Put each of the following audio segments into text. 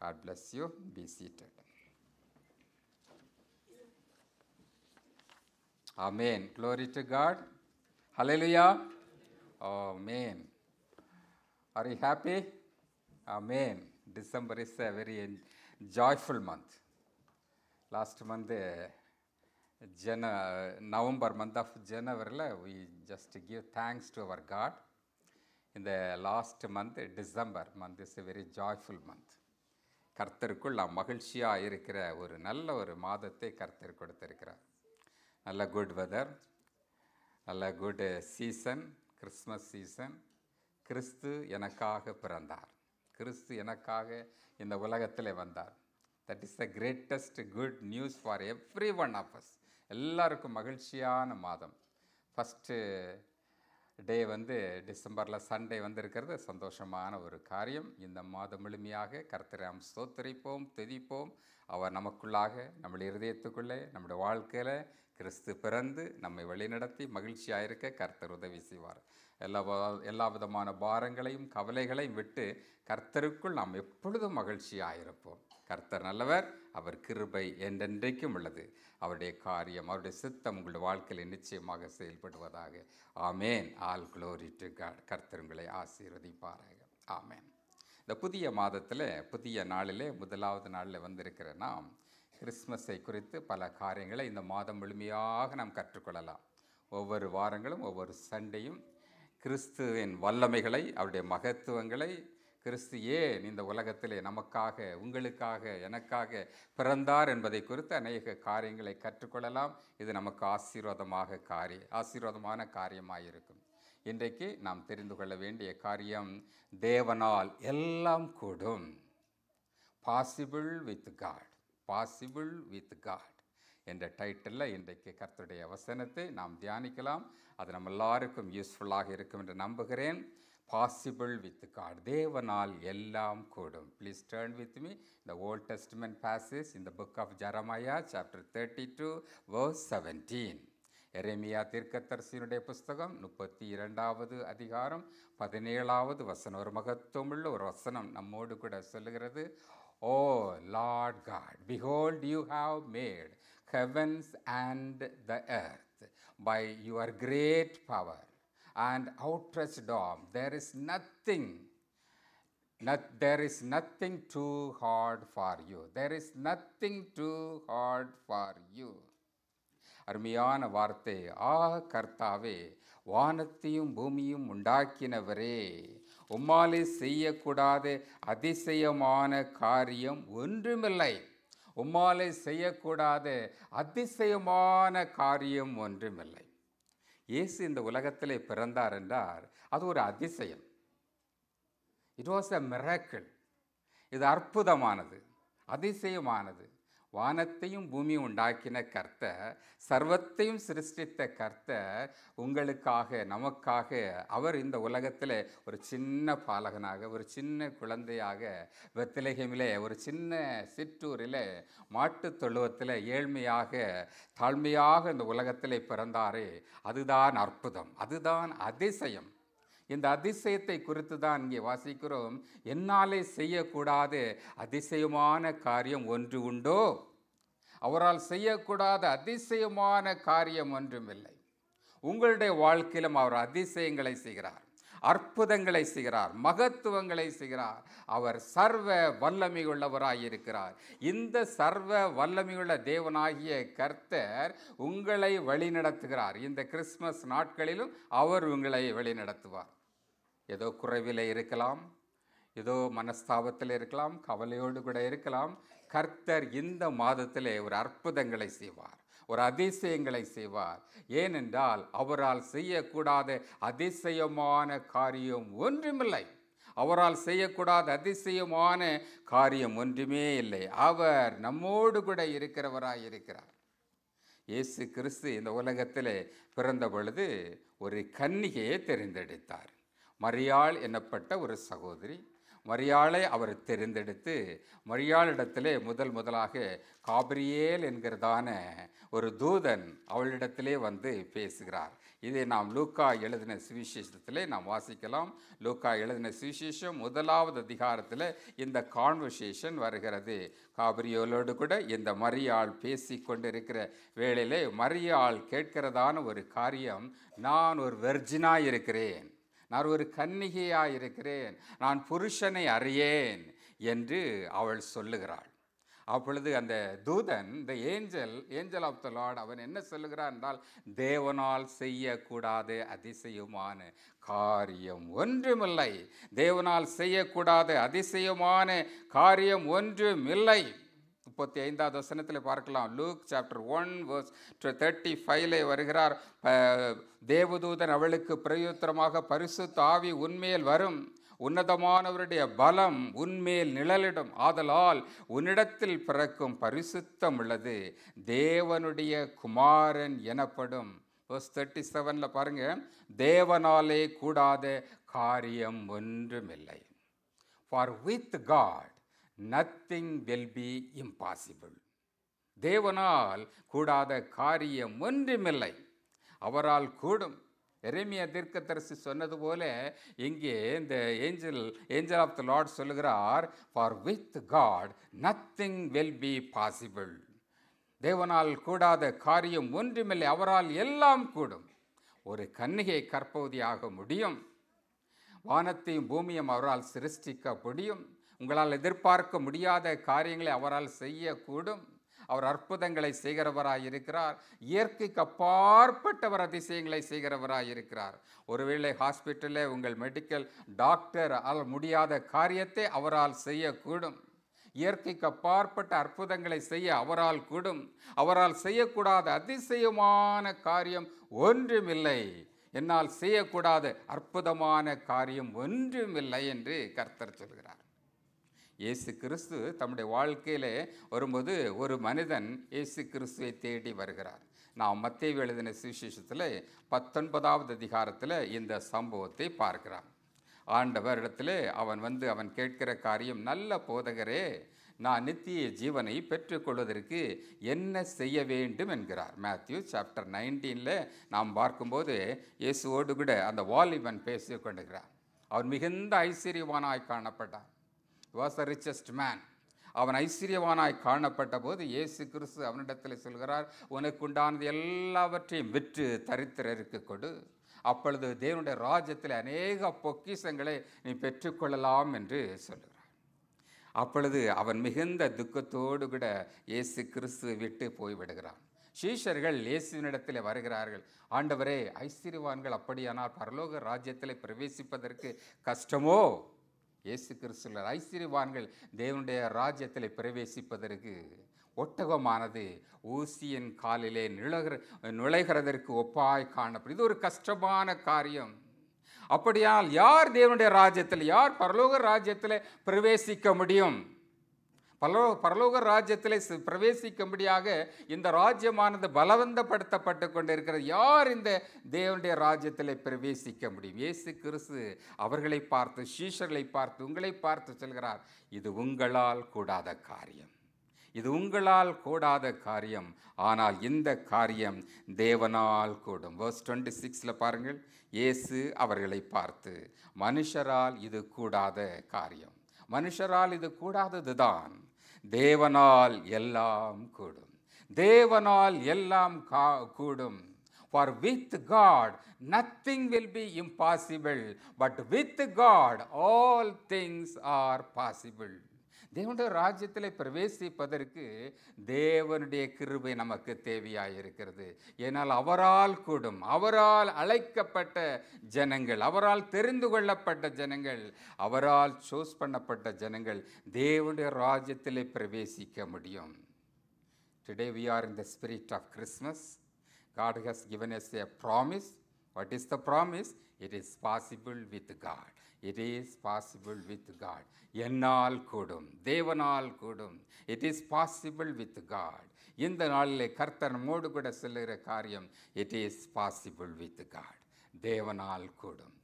God bless you. Be seated. Amen. Glory to God. Hallelujah. Amen. Are you happy? Amen. December is a very joyful month. Last month, November month of January, we just give thanks to our God. In the last month, December month is a very joyful month. கர்த்தருக்குள் நாம் மகிழ்ச்சியாக இருக்கிற ஒரு நல்ல ஒரு மாதத்தை கர்த்தர் கொடுத்திருக்கிறார். நல்ல குட் வெதர், நல்ல குட் சீசன், கிறிஸ்மஸ் சீசன். கிறிஸ்து எனக்காக பிறந்தார், கிறிஸ்து எனக்காக இந்த உலகத்தில் வந்தார். That is the greatest good news for every one of us. எல்லாருக்கும் மகிழ்ச்சியான மாதம். ஃபஸ்ட்டு டே டிசம்பரில் சண்டே இருக்கிறது சந்தோஷமான ஒரு காரியம். இந்த மாதம் முழுமையாக கர்த்தரை நாம் ஸ்தோத்திரிப்போம், துதிப்போம். அவர் நமக்குள்ளாக, நம்முடைய இருதயத்துக்குள்ளே, நம்முடைய வாழ்க்கையில் கிறிஸ்து பிறந்து நம்மை வழிநடத்தி மகிழ்ச்சியாக இருக்க கர்த்தர் உதவி செய்வார். எல்லா விதமான பாரங்களையும் கவலைகளையும் விட்டு கர்த்தருக்குள் நாம் எப்பொழுதும் மகிழ்ச்சியாக இருப்போம். கர்த்தர் நல்லவர், அவர் கிருபை என்றென்றைக்கும் உள்ளது. அவருடைய காரியம், அவருடைய சித்தம் உங்களுடைய வாழ்க்கையில் நிச்சயமாக செயல்படுவதாக. Amen. All glory to God. கர்த்தர் உங்களை ஆசீர்வதிப்பாராக. ஆமேன். இந்த புதிய மாதத்தில், புதிய நாளிலே, முதலாவது நாளில் வந்திருக்கிற நாம் கிறிஸ்மஸை குறித்து பல காரியங்களை இந்த மாதம் முழுமையாக நாம் கற்றுக்கொள்ளலாம். ஒவ்வொரு வாரங்களும், ஒவ்வொரு சண்டையும் கிறிஸ்துவின் வல்லமைகளை, அவருடைய மகத்துவங்களை, கிறிஸ்து ஏன் இந்த உலகத்திலே நமக்காக, உங்களுக்காக, எனக்காக பிறந்தார் என்பதை குறித்து அநேக காரியங்களை கற்றுக்கொள்ளலாம். இது நமக்கு ஆசீர்வாதமான காரியமாக இருக்கும். இன்றைக்கு நாம் தெரிந்து கொள்ள வேண்டிய காரியம், தேவனால் எல்லாம் கூடும். Possible with God, possible with God என்ற டைட்டிலில் இன்றைக்கு கர்த்தருடைய வசனத்தை நாம் தியானிக்கலாம். அது நம்ம எல்லாருக்கும் யூஸ்ஃபுல்லாக இருக்கும் என்று நம்புகிறேன். பாசிபிள் வித் காட், தேவனால் எல்லாம் கூடும். Please turn with me the Old Testament passage in the book of Jeremiah chapter 32 verse 17. எரேமியா தீர்க்கதரிசியினுடைய புஸ்தகம் 32வது அதிகாரம் 17வது வசனம். ஒரு மகத்துவமுள்ள ஒரு வசனம் நம்மோடு கூட சொல்லுகிறது. O Lord God, behold, you have made heavens and the earth by your great power and outstretched arm. There is nothing too hard for you. There is nothing too hard for you. அருமையான வார்த்தை. கர்த்தாவே, வானத்தையும் பூமியும் உண்டாக்கினவரே, உம்மாலே செய்யக்கூடாத அதிசயமான காரியம் ஒன்றுமில்லை. உம்மாலே செய்யக்கூடாத அதிசயமான காரியம் ஒன்றுமில்லை. இயேசு இந்த உலகத்திலே பிறந்தார் என்றார், அது ஒரு அதிசயம். It was a miracle. இது அற்புதமானது, அதிசயமானது. வானத்தையும் பூமியும் உண்டாக்கின கர்த்தர், சர்வத்தையும் சிருஷ்டித்த கர்த்தர் உங்களுக்காக, நமக்காக அவர் இந்த உலகத்தில் ஒரு சின்ன பாலகனாக, ஒரு சின்ன குழந்தையாக பெத்லகேமிலே, ஒரு சின்ன சிற்றூரில் மாட்டுத் தொழுவத்தில் ஏழ்மையாக, தாழ்மையாக இந்த உலகத்தில் பிறந்தாரே, அதுதான் அற்புதம், அதுதான் அதிசயம். இந்த அதிசயத்தை குறித்து தான் இங்கே வாசிக்கிறோம். என்னாலே செய்யக்கூடாத அதிசயமான காரியம் ஒன்று உண்டோ? அவரால் செய்யக்கூடாத அதிசயமான காரியம் ஒன்றுமில்லை. உங்களுடைய வாழ்க்கையிலும் அவர் அதிசயங்களை செய்கிறார், அற்புதங்களை செய்கிறார், மகத்துவங்களை செய்கிறார். அவர் சர்வ வல்லமையுள்ளவராயிருக்கிறார். இந்த சர்வ வல்லமையுள்ள தேவனாகிய கர்த்தர் உங்களை வழிநடத்துகிறார். இந்த கிறிஸ்மஸ் நாட்களிலும் அவர் உங்களை வழிநடத்துவார். ஏதோ குறைவில் இருக்கலாம், ஏதோ மனஸ்தாபத்தில் இருக்கலாம், கவலையோடு கூட இருக்கலாம். கர்த்தர் இந்த மாதத்திலே ஒரு அற்புதங்களை செய்வார், ஒரு அதிசயங்களை செய்வார். ஏனென்றால் அவரால் செய்யக்கூடாத அதிசயமான காரியம் ஒன்றுமில்லை. அவரால் செய்யக்கூடாத அதிசயமான காரியம் ஒன்றுமே இல்லை. அவர் நம்மோடு கூட இருக்கிறவராயிருக்கிறார். இயேசு கிறிஸ்து இந்த உலகத்திலே பிறந்த பொழுது ஒரு கன்னிகையை தெரிந்தெடுத்தார். மரியாள் என்னப்பட்ட ஒரு சகோதரி. மரியாளை அவர் தெரிந்தெடுத்து மரியாளிடத்திலே முதலாக காபிரியேல் என்கிறதான ஒரு தூதன் அவளிடத்திலே வந்து பேசுகிறார். இதை நாம் லூக்கா எழுதின சுவிசேஷத்திலே நாம் வாசிக்கலாம். லூக்கா எழுதின சுவிசேஷம் 1வது அதிகாரத்தில் இந்த கான்வர்சேஷன் வருகிறது. காபிரியேலோடு கூட இந்த மரியாள் பேசி கொண்டிருக்கிற வேளையிலே மரியாள் கேட்கிறதான ஒரு காரியம், நான் ஒரு வெர்ஜினாக இருக்கிறேன், நான் ஒரு கன்னிகையாக இருக்கிறேன், நான் புருஷனை அறியேன் என்று அவள் சொல்லுகிறாள். அப்பொழுது அந்த தூதன், இந்த ஏஞ்சல் ஆஃப் த லார்ட், அவன் என்ன சொல்லுகிறான் என்றால், தேவனால் செய்யக்கூடாத அதிசயமான காரியம் ஒன்றுமில்லை, தேவனால் செய்யக்கூடாத அதிசயமான காரியம் ஒன்றுமில்லை. 35வது வசனத்தில் பார்க்கலாம். லூக் சாப்டர் 1 verse 35 வருகிறார். தேவதூதன் அவளுக்கு பிரயுத்தரமாக, பரிசுத்த ஆவி உன்மேல் வரும், உன்னதமானவருடைய பலம் உன்மேல் நிழலிடும், ஆதலால் உன்னிடத்தில் பிறக்கும் பரிசுத்தம் உள்ளது தேவனுடைய குமாரன் எனப்படும். verse 37 பாருங்க, தேவனாலே கூடாத காரியம் ஒன்றுமில்லை. For with God nothing will be impossible. தேவனால் கூடாத காரியம் ஒன்றுமில்லை, அவரால் கூடும். எரேமியா தீர்க்கதரிசி சொன்னது போல இங்கே இந்த ஏஞ்சல் ஆஃப் த லார்ட் சொல்லுகிறார், for with God nothing will be possible. தேவனால் கூடாத காரியம் ஒன்றுமில்லை, அவரால் எல்லாம் கூடும். ஒரு கன்னிகை கற்பவதியாக முடியும், வானத்தையும் பூமியும் அவரால் சிருஷ்டிக்க முடியும். உங்களால் எதிர்பார்க்க முடியாத காரியங்களை அவரால் செய்யக்கூடும். அவர் அற்புதங்களை செய்கிறவராய் இருக்கிறார். இயற்கைக்கு அப்பாற்பட்டவர் அதிசயங்களை செய்கிறவராய் இருக்கிறார். ஒருவேளை ஹாஸ்பிட்டலில் உங்கள் மெடிக்கல் டாக்டர் முடியாத காரியத்தை அவரால் செய்யக்கூடும். இயற்கைக்கு அப்பாற்பட்ட அற்புதங்களை செய்ய அவரால் கூடும். அவரால் செய்யக்கூடாத அதிசயமான காரியம் ஒன்றுமில்லை, என்னால் செய்யக்கூடாத அற்புதமான காரியம் ஒன்றுமில்லை என்று கர்த்தர் சொல்கிறார். இயேசு கிறிஸ்து தம்முடைய வாழ்க்கையிலே வரும்போது ஒரு மனிதன் இயேசு கிறிஸ்துவை தேடி வருகிறார். நாம் மத்தேயு எழுதின சுவிசேஷத்தில் 19வது அதிகாரத்தில் இந்த சம்பவத்தை பார்க்கிறான். ஆண்டவரிடத்தில் அவன் கேட்கிற காரியம், நல்ல போதகரே, நான் நித்திய ஜீவனை பெற்றுக்கொள்வதற்கு என்ன செய்ய வேண்டும் என்கிறார். மேத்யூ சாப்டர் 19 நாம் பார்க்கும்போது இயேசுவோடு கூட அந்த வாலிபன் பேசி கொண்டிருக்கிறார். அவன் மிகுந்த ஐஸ்வர்யவானாய் காணப்பட்டான். was the richest man. அவன் ஐஸ்வர்யவானாய் காணப்பட்ட போது இயேசு கிறிஸ்து அவனிடத்தில் சொல்கிறார், உனக்கு உண்டானது எல்லாவற்றையும் விற்று தரித்திரருக்கு கொடு, அப்பொழுது தேவனுடைய ராஜ்யத்தில் அநேக பொக்கிஷங்களை நீ பெற்றுக்கொள்ளலாம் என்று சொல்கிறார். அப்பொழுது அவன் மிகுந்த துக்கத்தோடு கூட இயேசு கிறிஸ்துவை விட்டு போய்விடுகிறான். சீஷர்கள் இயேசுவினிடத்தில் வருகிறார்கள், ஆண்டவரே, ஐஸ்வர்யவான்கள் அப்படியானால் பரலோக ராஜ்யத்தில் பிரவேசிப்பதற்கு கஷ்டமோ? இயேசு கிறிஸ்து, ஐஸ்வர்யவான்கள் தேவனுடைய ராஜ்யத்தில் பிரவேசிப்பதற்கு ஒட்டகமானது ஊசியின் காலிலே நுழைகிறதற்கு ஒப்பாய் காணப்படும். இது ஒரு கஷ்டமான காரியம். அப்படியால் யார் தேவனுடைய ராஜ்யத்தில், யார் பரலோக ராஜ்யத்தில் பிரவேசிக்க முடியும்? பரலோக ராஜ்யத்தில் பிரவேசிக்கும்படியாக இந்த ராஜ்யமானது பலவந்தப்படுத்தப்பட்டு கொண்டிருக்கிறது. யார் இந்த தேவனுடைய ராஜ்யத்தில் பிரவேசிக்க முடியும்? இயேசு கிறிஸ்து அவர்களை பார்த்து, சீஷர்களை பார்த்து, உங்களை பார்த்து சொல்கிறார், இது உங்களால் கூடாத காரியம், இது உங்களால் கூடாத காரியம், ஆனால் இந்த காரியம் தேவனால் கூடும். verse 26 பாருங்கள். இயேசு அவர்களை பார்த்து, மனுஷரால் இது கூடாத காரியம், மனுஷரால் இது கூடாததுதான், தேவனால் எல்லாம் கூடும், தேவனால் எல்லாம் கூடும். For with God nothing will be impossible, but with God all things are possible. தேவனுடைய ராஜ்யத்தில் பிரவேசிப்பதற்கு தேவனுடைய கிருபை நமக்கு தேவையாயிருக்கிறது. ஏனால் அவரால் கூடும், அவரால் அழைக்கப்பட்ட ஜனங்கள், அவரால் தெரிந்து கொள்ளப்பட்ட ஜனங்கள், அவரால் சூஸ் பண்ணப்பட்ட ஜனங்கள் தேவனுடைய ராஜ்யத்தில் பிரவேசிக்க முடியும். Today we are in the spirit of Christmas. God has given us a promise. What is the promise? It is possible with God. It is possible with God. என்னால் கூடும், தேவனால் கூடும். It is possible with God. இந்த நாளிலே கர்த்தர் நம்மோடு கூட சொல்லுகிற காரியம், it is possible with God. தேவனால் கூடும்.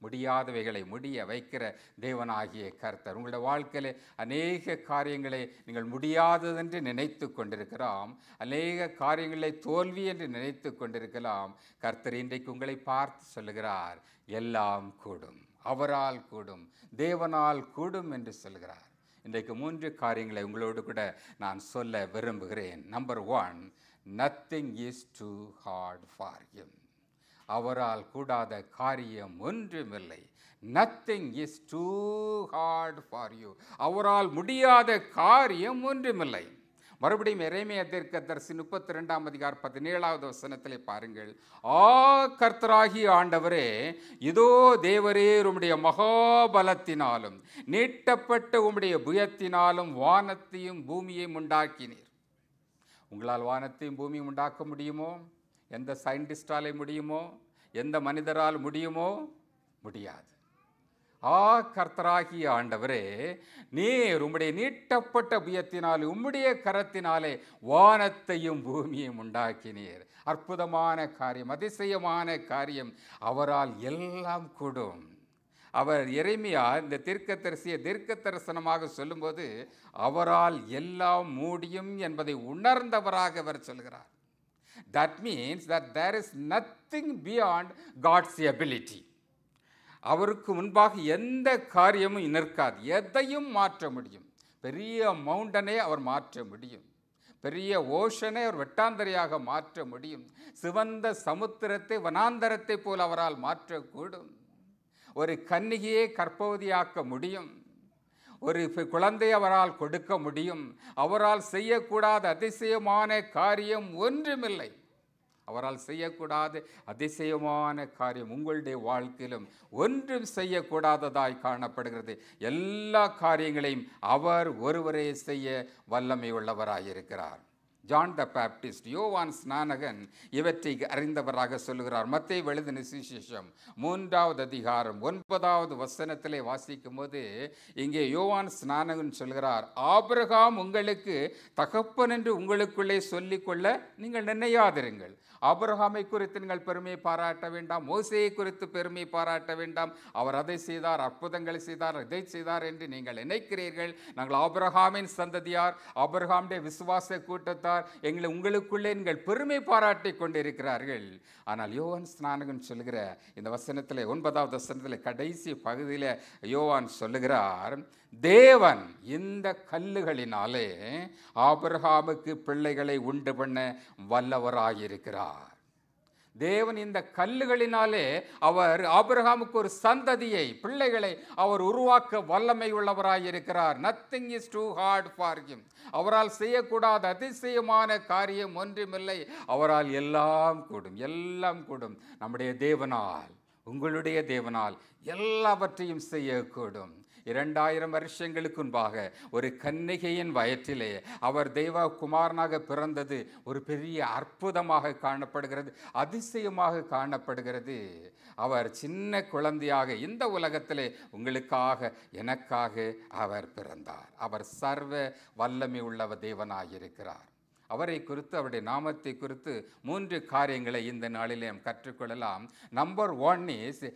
முடியாதவைகளை முடிய வைக்கிற தேவனாகிய கர்த்தர். உங்களுடைய வாழ்க்கையில் அநேக காரியங்களை நீங்கள் முடியாததென்று நினைத்து கொண்டிருக்கலாம், அநேக காரியங்களை தோல்வி என்று நினைத்து கொண்டிருக்கலாம். கர்த்தர் இன்றைக்கு உங்களை பார்த்து சொல்லுகிறார், எல்லாம் கூடும், அவரால் கூடும், தேவனால் கூடும் என்று சொல்கிறார். இன்றைக்கு 3 காரியங்களை உங்களோடு கூட நான் சொல்ல விரும்புகிறேன். Number 1, nothing is too hard for him. அவரால் கூடாத காரியம் ஒன்றுமில்லை. nothing is too hard for you. அவரால் முடியாத காரியம் ஒன்றுமில்லை. மறுபடியும் எரேமியா தீர்க்கதரிசி 32ஆம் அதிகாரம் 17வது வசனத்திலே பாருங்கள். கர்த்தராகிய ஆண்டவரே, இதோ தேவரே, உம்முடைய மகாபலத்தினாலும் நீட்டப்பட்ட உம்முடைய புயத்தினாலும் வானத்தையும் பூமியையும் உண்டாக்கினீர். உங்களால் வானத்தையும் பூமியும் உண்டாக்க முடியுமோ? எந்த சயின்டிஸ்டாலே முடியுமோ? எந்த மனிதரால் முடியுமோ? முடியாது. கர்த்தராகிய ஆண்டவரே, நீர் உம்முடைய நீட்டப்பட்ட புயத்தினாலே உம்முடைய கரத்தினாலே வானத்தையும் பூமியையும் உண்டாக்கினீர். அற்புதமான காரியம், அதிசயமான காரியம். அவரால் எல்லாம் கூடும். அவர் எரேமியா இந்த தீர்க்கதரிசியை தீர்க்கதரிசனமாக சொல்லும்போது அவரால் எல்லாம் முடியும் என்பதை உணர்ந்தவராக அவர் சொல்கிறார். That means that there is nothing beyond God's ability. அவருக்கு முன்பாக எந்த காரியமும் நிற்காது. எதையும் மாற்ற முடியும். பெரிய மவுண்டனை அவர் மாற்ற முடியும். பெரிய ஓஷனை அவர் வெட்டாந்தரையாக மாற்ற முடியும். சிவந்த சமுத்திரத்தை வனாந்தரத்தை போல் அவரால் மாற்றக்கூடும். ஒரு கன்னிகையை கர்ப்பவதியாக்க முடியும். ஒரு குழந்தை அவரால் கொடுக்க முடியும். அவரால் செய்யக்கூடாத அதிசயமான காரியம் ஒன்றுமில்லை. அவரால் செய்யக்கூடாத அதிசயமான காரியம் உங்களுடைய வாழ்க்கையிலும் ஒன்றும் செய்யக்கூடாததாய் காணப்படுகிறது. எல்லா காரியங்களையும் அவர் ஒருவரே செய்ய வல்லமை உள்ளவராயிருக்கிறார். ஜான் த பேப்டிஸ்ட், யோவான் ஸ்நானகன் இவற்றை அறிந்தவராக சொல்லுகிறார். மத்தேயு எழுதின சுவிசேஷம் 3வது அதிகாரம் 9வது வசனத்திலே வாசிக்கும் போது இங்கே யோவான் ஸ்நானகன் சொல்கிறார், ஆபிரகாம் உங்களுக்கு தகப்பன் என்று உங்களுக்குள்ளே சொல்லிக்கொள்ள நீங்கள் நினையாதிருங்கள். ஆபிரகாமை குறித்து நீங்கள் பெருமை பாராட்ட வேண்டாம். மோசேயை குறித்து பெருமை பாராட்ட வேண்டாம். அவர் அதை செய்தார், அற்புதங்களை செய்தார், இதை செய்தார் என்று நீங்கள் நினைக்கிறீர்கள். நாங்கள் ஆபிரகாமின் சந்ததியார், ஆபிரகாமுடைய விசுவாச கூட்டத்தார், எங்களை உங்களுக்குள்ளே நீங்கள் பெருமை பாராட்டி கொண்டிருக்கிறார்கள். ஆனால் யோவான் ஸ்நானகன் சொல்லுகிற இந்த வசனத்தில் 9வது வசனத்தில் கடைசி பகுதியில் யோவான் சொல்லுகிறார், தேவன் இந்த கல்லுகளினாலே ஆபிரகாமுக்கு பிள்ளைகளை உண்டு பண்ண வல்லவராயிருக்கிறார். தேவன் இந்த கல்லுகளினாலே அவர் ஆபிரகாமுக்கு ஒரு சந்ததியை, பிள்ளைகளை அவர் உருவாக்க வல்லமை உள்ளவராயிருக்கிறார். Nothing is too hard for him. அவரால் செய்யக்கூடாத அதிசயமான காரியம் ஒன்றுமில்லை. அவரால் எல்லாம் கூடும், எல்லாம் கூடும். நம்முடைய தேவனால், உங்களுடைய தேவனால் எல்லாவற்றையும் செய்யக்கூடும். 2000 வருஷங்களுக்கு முன்பாக ஒரு கன்னிகையின் வயிற்றிலே அவர் தெய்வ குமாரனாக பிறந்தது ஒரு பெரிய அற்புதமாக காணப்படுகிறது, அதிசயமாக காணப்படுகிறது. அவர் சின்ன குழந்தையாக இந்த உலகத்திலே உங்களுக்காக, எனக்காக அவர் பிறந்தார். அவர் சர்வ வல்லமை உள்ள தேவனாயிருக்கிறார். அவரை குறித்து, அவருடைய நாமத்தை குறித்து 3 காரியங்களை இந்த நாளிலே நாம் கற்றுக்கொள்ளலாம். Number 1 is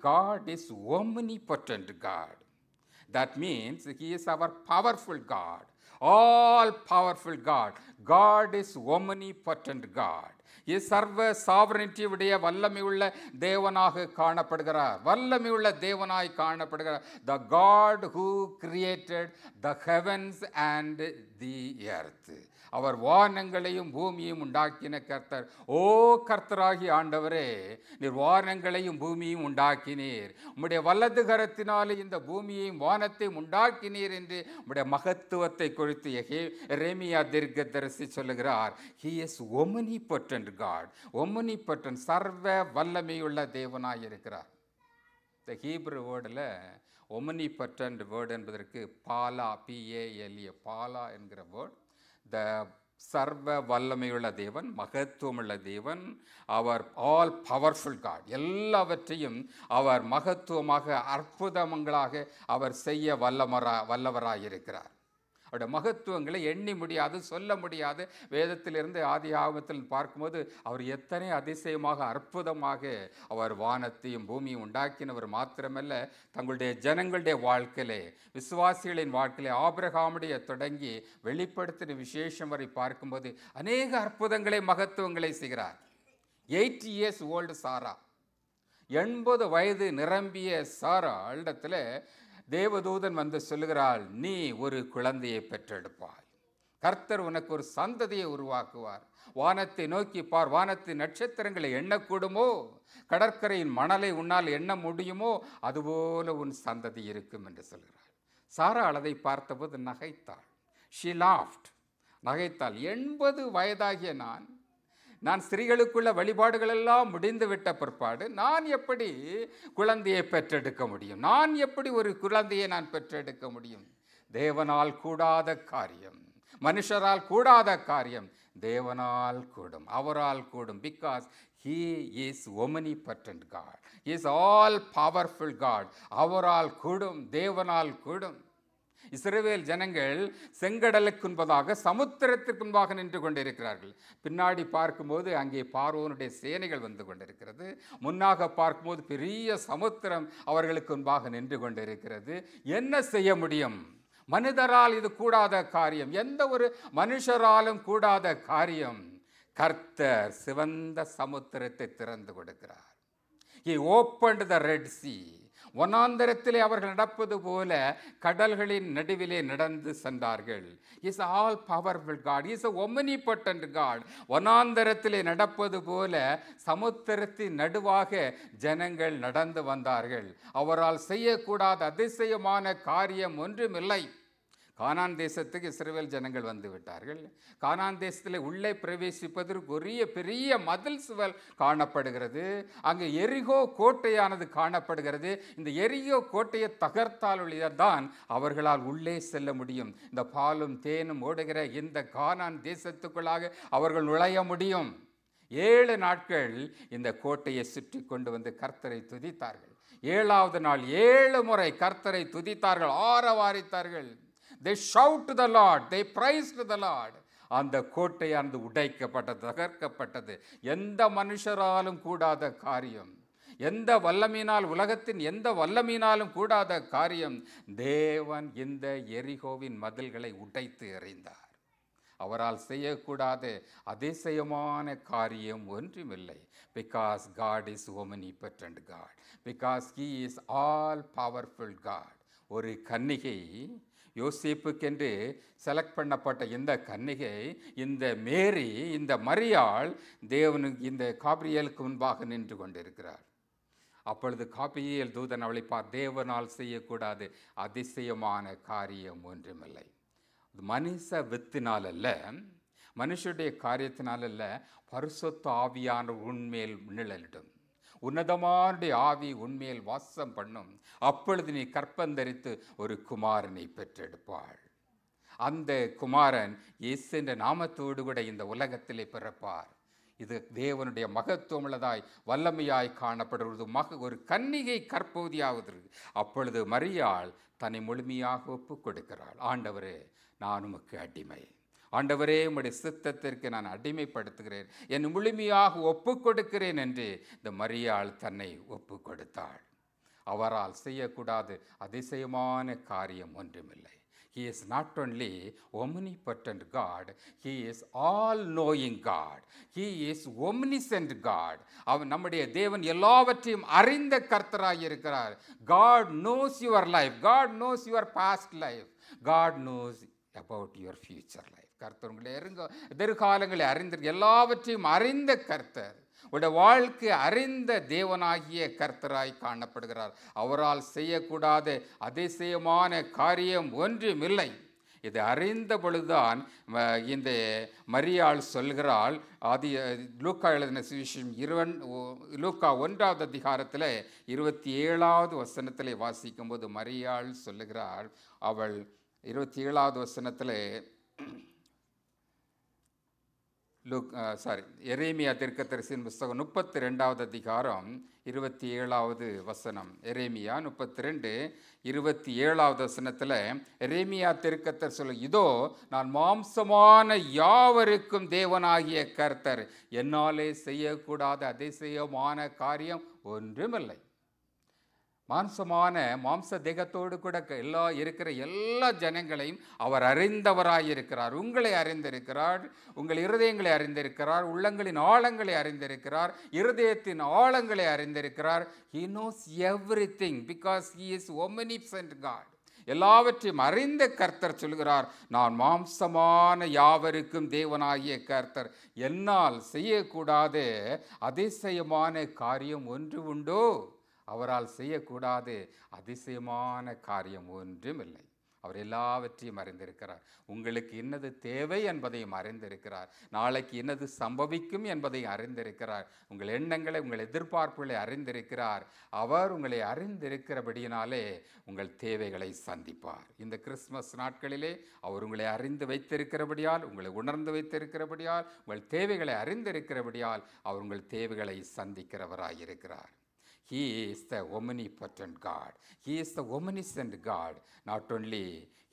God is omnipotent God. That means he is our powerful God, all powerful God. God is omnipotent God. சர்வ சாவரனிட்டி உடைய வல்லமை உள்ள தேவனாக காணப்படுகிறார். வல்லமை உள்ள தேவனாய் காணப்படுகிறார். The God who created the heavens and the earth. அவர் வானங்களையும் பூமியையும் உண்டாக்கின கர்த்தர். ஓ கர்த்தராகி ஆண்டவரே, நீர் வானங்களையும் பூமியையும் உண்டாக்கினீர். உம்முடைய வலது கரத்தினாலே இந்த பூமியையும் வானத்தையும் உண்டாக்கினீர் என்று உம்முடைய மகத்துவத்தை குறித்து எரேமியா தீர்க்கதரிசி சொல்லுகிறார். He is omnipotent God. omnipotent, சர்வ வல்லமையுள்ள தேவனாய் இருக்கிறார். இந்த ஹீப்ரு வேர்டில் omnipotent வேர்டு என்பதற்கு பாலா, PALA, பாலா என்கிற வேர்ட். த சர்வ வல்லமையுள்ள தேவன், மகத்துவமுள்ள தேவன். அவர் ஆல் பவர்ஃபுல் காட். எல்லாவற்றையும் அவர் மகத்துவமாக, அற்புதங்களாக அவர் செய்ய வல்லவராயிருக்கிறார். அவருடைய மகத்துவங்களை எண்ணி முடியாது, சொல்ல முடியாது. வேதத்திலிருந்து ஆதி ஆகமத்தில் பார்க்கும்போது அவர் எத்தனை அதிசயமாக, அற்புதமாக அவர் வானத்தையும் பூமியும் உண்டாக்கினவர் மாத்திரமல்ல, தங்களுடைய ஜனங்களுடைய வாழ்க்கையிலே, விசுவாசிகளின் வாழ்க்கையிலே, ஆபிரகாமுடைய தொடங்கி வெளிப்படுத்தின விசேஷம் வரை பார்க்கும்போது அநேக அற்புதங்களை, மகத்துவங்களை செய்கிறார். 80 years old சாரா, 80 வயது நிரம்பிய சாரா இடத்துல தேவதூதன் வந்து சொல்லுகிறாள், நீ ஒரு குழந்தையை பெற்றெடுப்பாய், கர்த்தர் உனக்கு ஒரு சந்ததியை உருவாக்குவார். வானத்தை நோக்கி பார், வானத்தின் நட்சத்திரங்களை எண்ணக்கூடுமோ, கடற்கரையின் மணலை உன்னால் எண்ண முடியுமோ, அதுபோல உன் சந்ததி இருக்கும் என்று சொல்கிறார். சாரா அதை பார்த்தபோது நகைத்தாள். She laughed. நகைத்தாள். 80 வயதாகிய நான் ஸ்திரீகளுக்குள்ள வழிபாடுகள் எல்லாம் முடிந்து விட்ட பிற்பாடு நான் எப்படி குழந்தையை பெற்றெடுக்க முடியும்? நான் எப்படி ஒரு குழந்தையை நான் பெற்றெடுக்க முடியும்? தேவனால் கூடாத காரியம், மனுஷரால் கூடாத காரியம் தேவனால் கூடும், அவரால் கூடும். Because He is omnipotent God. He is all powerful God. அவரால் கூடும், தேவனால் கூடும். இஸ்ரவேல் ஜனங்கள் செங்கடலுக்கு முன்பதாக, சமுத்திரத்திற்கு முன்பாக நின்று கொண்டிருக்கிறார்கள். பின்னாடி பார்க்கும்போது அங்கே பார்வோனுடைய சேனைகள் வந்து கொண்டிருக்கிறது. முன்னாக பார்க்கும்போது பெரிய சமுத்திரம் அவர்களுக்கு முன்பாக நின்று கொண்டிருக்கிறது. என்ன செய்ய முடியும்? மனிதரால் இது கூடாத காரியம், எந்த ஒரு மனுஷராலும் கூடாத காரியம். கர்த்தர் சிவந்த சமுத்திரத்தை திறந்து கொடுக்கிறார். He opened the Red Sea. வனாந்தரத்திலே அவர்கள் நடப்பது போல கடல்களின் நடுவிலே நடந்து சென்றார்கள். Is all powerful God, is omnipotent God. வனாந்தரத்திலே நடப்பது போல சமுத்திரத்தின் நடுவாக ஜனங்கள் நடந்து வந்தார்கள். அவரால் செய்யக்கூடாத அதிசயமான காரியம் ஒன்றுமில்லை. கானான் தேசத்துக்கு இஸ்ரவேல் ஜனங்கள் வந்து விட்டார்கள். கானான் தேசத்தில் உள்ளே பிரவேசிப்பதற்கு பெரிய மதில் சுவர் காணப்படுகிறது. அங்கே எரிகோ கோட்டையானது காணப்படுகிறது. இந்த எரிகோ கோட்டையை தகர்த்தால் அவர்களால் உள்ளே செல்ல முடியும். இந்த பாலும் தேனும் ஓடுகிற இந்த கானான் தேசத்துக்குள்ளாக அவர்கள் நுழைய முடியும். 7 நாட்கள் இந்த கோட்டையை சுற்றி கொண்டு வந்து கர்த்தரை துதித்தார்கள். 7வது நாள் 7 முறை கர்த்தரை துதித்தார்கள், ஆரவாரித்தார்கள். They shout to the Lord, they praise to the Lord. அந்த கோட்டையானது உடைக்கப்பட்டது, தகர்க்கப்பட்டது. எந்த மனுஷராலும் கூடாத காரியம், எந்த வல்லமையினால், உலகத்தின் எந்த வல்லமையினாலும் கூடாத காரியம். தேவன் இந்த எரிகோவின் மதில்களை உடைத்து எறிந்தார். அவரால் செய்யக்கூடாத அதிசயமான காரியம் ஒன்றுமில்லை. Because God is omnipotent God. Because He is all powerful God. ஒரு கன்னிகை, யோசேப்புக்கென்று செலக்ட் பண்ணப்பட்ட இந்த கன்னிகை, இந்த மேரி, இந்த மரியாள் தேவனுக்கு, இந்த காபிரியலுக்கு முன்பாக நின்று கொண்டிருக்கிறார். அப்பொழுது காபிரியல் தூதன் அவளை தேவனால் செய்யக்கூடாது அதிசயமான காரியம் ஒன்றுமில்லை. மனுஷ வித்தினால் அல்ல, மனுஷருடைய காரியத்தினால் அல்ல, பரிசுத்த ஆவியான உன்மேல் நிழலிடும். உன்னதமான ஆவி உன்மேல் வாசம் பண்ணும். அப்பொழுது நீ கற்பந்தரித்து ஒரு குமாரனை பெற்றெடுப்பாள். அந்த குமாரன் இயேசு என்ற நாமத்தோடு கூட இந்த உலகத்திலே பிறப்பார். இது தேவனுடைய மகத்துவம் உள்ளதாய் வல்லமையாய் காணப்படுவது. ஒரு கன்னிகை கற்பவதியாவது. அப்பொழுது மரியாள் தன்னை முழுமையாக ஒப்பு கொடுக்கிறாள். ஆண்டவரே, நான் உமக்கு அடிமை. ஆண்டவரே, உம்முடைய சித்தத்திற்கு நான் அடிமைப்படுத்துகிறேன், என் முழுமையாக ஒப்பு கொடுக்கிறேன் என்று இந்த மரியாள் தன்னை ஒப்பு கொடுத்தாள். அவரால் செய்யக்கூடாது அதிசயமான காரியம் ஒன்றுமில்லை. He is not only omnipotent God, He is all-knowing God. He is omniscient God. அவன் நம்முடைய தேவன் எல்லாவற்றையும் அறிந்த கர்த்தராய் இருக்கிறார். God knows your life. God knows your past life. God knows about your future life. கர்த்தர் உங்களுடைய எதிர்காலங்களை அறிந்த, எல்லாவற்றையும் அறிந்த கர்த்தர், உடைய வாழ்க்கை அறிந்த தேவனாகிய கர்த்தராய் காணப்படுகிறார். அவரால் செய்யக்கூடாத அதிசயமான காரியம் ஒன்றுமில்லை. இதை அறிந்த பொழுதுதான் இந்த மரியாள் சொல்கிறாள். லூக்கா எழுதின சுவிசேஷம் லூக்கா 1வது அதிகாரத்தில் 27வது வசனத்தில் வாசிக்கும் போது மரியாள் சொல்லுகிறாள். அவள் 27வது வசனத்தில், எரேமியா தீர்க்கதரிசியின் புஸ்தகம் 32வது அதிகாரம் 27வது வசனம். எரேமியா 32 27வது வசனத்தில் எரேமியா தீர்க்கதரிசி சொல்ல, இதோ நான் மாம்சமான யாவருக்கும் தேவனாகிய கர்த்தர், என்னாலே செய்யக்கூடாத அதிசயமான காரியம் ஒன்றுமில்லை. மாம்ச தேகத்தோடு கூட இருக்கிற எல்லா ஜனங்களையும் அவர் அறிந்தவராயிருக்கிறார். உங்களை அறிந்திருக்கிறார், உங்கள் இருதயங்களை அறிந்திருக்கிறார், உள்ளங்களின் ஆழங்களை அறிந்திருக்கிறார், இருதயத்தின் ஆழங்களை அறிந்திருக்கிறார். He knows everything because he is omnipotent God. எல்லாவற்றையும் அறிந்த கர்த்தர் சொல்கிறார், நான் மாம்சமான யாவருக்கும் தேவனாகிய கர்த்தர், என்னால் செய்யக்கூடாத அதிசயமான காரியம் ஒன்று உண்டோ? அவரால் செய்யக்கூடாது அதிசயமான காரியம் ஒன்றும் இல்லை. அவர் எல்லாவற்றையும் அறிந்திருக்கிறார். உங்களுக்கு என்னது தேவை என்பதையும் அறிந்திருக்கிறார். நாளைக்கு என்னது சம்பவிக்கும் என்பதையும் அறிந்திருக்கிறார். உங்கள் எண்ணங்களை, உங்கள் எதிர்பார்ப்புகளை அறிந்திருக்கிறார். அவர் உங்களை அறிந்திருக்கிறபடியினாலே உங்கள் தேவைகளை சந்திப்பார். இந்த கிறிஸ்துமஸ் நாட்களிலே அவர் உங்களை அறிந்து வைத்திருக்கிறபடியால், உங்களை உணர்ந்து வைத்திருக்கிறபடியால், உங்கள் தேவைகளை அறிந்திருக்கிறபடியால் அவர் உங்கள் தேவைகளை சந்திக்கிறவராயிருக்கிறார். He is the omnipotent God. He is the omniscient God. Not only